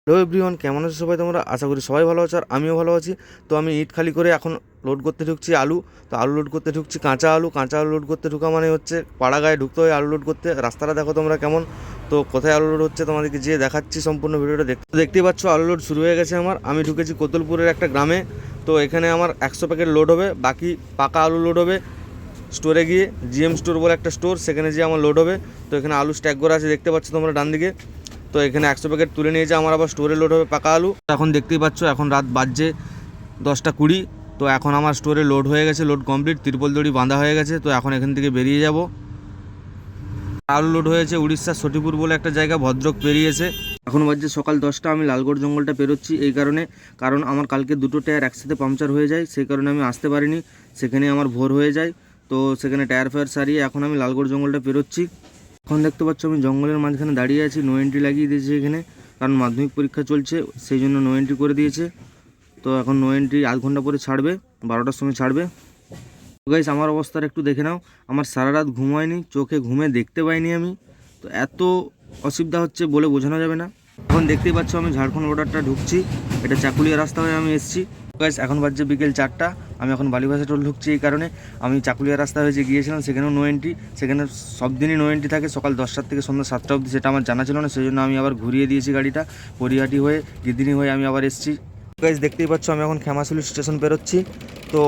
Hello everyone, কেমন আছো সবাই? তোমরা আশা করি সবাই ভালো আছো আর আমিও ভালো আছি। তো আমি ইট খালি করে এখন লোড করতে ঢুকছি আলু। তো আলু লোড করতে ঢুকছি কাঁচা আলু লোড করতে ঢুকা মানে হচ্ছে পাড়া গায়ে ঢুকতে হয় আলু লোড করতে। রাস্তাটা দেখো তোমরা কেমন, তো কোথায় আলু লোড হচ্ছে তোমাদেরকে যেয়ে দেখাচ্ছি। সম্পূর্ণ ভিডিওটা দেখতেই পাচ্ছ। আলু লোড শুরু হয়ে গেছে আমার। আমি ঢুকেছি কোতলপুরের একটা গ্রামে। তো এখানে আমার 100 প্যাকেট লোড হবে, বাকি পাকা আলু লোড হবে স্টোরে গিয়ে। জিএম স্টোর বলে একটা স্টোর, সেখানে যেয়ে আমার লোড হবে। তো এখানে আলু স্ট্যাক করা আছে, দেখতে পাচ্ছ তোমরা ডান দিকে। তো এখানে 100 প্যাকেট তুলে নিয়ে আমার আবার স্টোরে লোড হবে পাকা আলু। এখন দেখতেই পাচ্ছ এখন রাত বাজছে 10টা 20। তো এখন আমার স্টোরে লোড হয়ে গেছে, লোড কমপ্লিট, তিরপল দড়ি বাঁধা হয়ে গেছে। তো এখন এখান থেকে বেরিয়ে যাব। আলু লোড হয়েছে উড়িষ্যার সটিপুর বলে একটা জায়গা, ভদ্রক পেরিয়েছে। এখন বাজছে সকাল 10টা। আমি লালগড় জঙ্গলটা পেরোচ্ছি এই কারণ আমার কালকে দুটো টায়ার একসাথে পাংচার হয়ে যায়, সেই কারণে আমি আসতে পারিনি। সেখানে আমার ভোর হয়ে যায়। তো সেখানে টায়ার ফায়ার সারিয়ে এখন আমি লালগড় জঙ্গলটা পেরোচ্ছি। এখন দেখতে পাচ্ছ আমি জঙ্গলের মাঝখানে দাঁড়িয়ে আছি। নো এন্ট্রি লাগিয়ে দিয়েছে এখানে, কারণ মাধ্যমিক পরীক্ষা চলছে, সেই জন্য নো এন্ট্রি করে দিয়েছে। তো এখন নো এন্ট্রি আধ ঘন্টা পরে ছাড়বে, 12টার সময় ছাড়বে। গাইস আমার অবস্থাটা একটু দেখে নাও। আমার সারা রাত ঘুম হয়নি, চোখে ঘুমে দেখতে পাইনি আমি। তো এত অসুবিধা হচ্ছে বলে বোঝানো যাবে না। এখন দেখতেই পাচ্ছ আমি ঝাড়খণ্ড বর্ডারটা ঢুকছি। এটা চাকুলিয়া রাস্তা হয়ে আমি এসেছি। গাইস এখন বাজছে বিকেল 4টা। আমি এখন বালিবাসা টোল ঢুকছি এই কারণে। আমি চাকুলিয়া রাস্তা হয়ে যে গিয়েছিলাম সেখানেও নো এন্ট্রি, সেখানে সব দিনই নো এন্ট্রি থাকে সকাল 10টা থেকে সন্ধ্যা 7টা অবধি। সেটা আমার জানা ছিল না, সেই জন্য আমি আবার ঘুরিয়ে দিয়েছি গাড়িটা। পরিহাটি হয়ে গিদিনি হয়ে আমি আবার এসেছি। গাইস দেখতেই পাচ্ছ আমি এখন খেমাশুলি স্টেশন বেরোচ্ছি। তো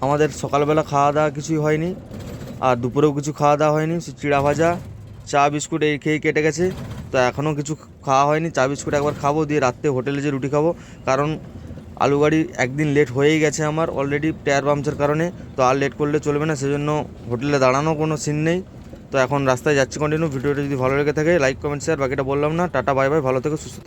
আমাদের সকালবেলা খাওয়া দাওয়া কিছুই হয়নি, আর দুপুরেও কিছু খাওয়া দাওয়া হয়নি। চিড়া ভাজা চা বিস্কুট এই খেয়ে কেটে গেছে। তো এখনও কিছু খাওয়া হয়নি। চা বিস্কুট একবার খাবো, দিয়ে রাত্রে হোটেলে যে রুটি খাবো। কারণ আলু গাড়ি একদিন লেট হয়েই গেছে আমার অলরেডি টায়ার পাংচার কারণে। তো আর লেট করলে চলবে না, সেজন্য হোটেলে দাঁড়ানো কোনো সিন নেই। তো এখন রাস্তায় যাচ্ছি কন্টিনিউ। ভিডিওটা যদি ভালো লেগে থাকে লাইক কমেন্ট শেয়ার, বাকিটা বললাম না। টাটা বাই বাই, ভালো থেকো সুস্থ থেকো।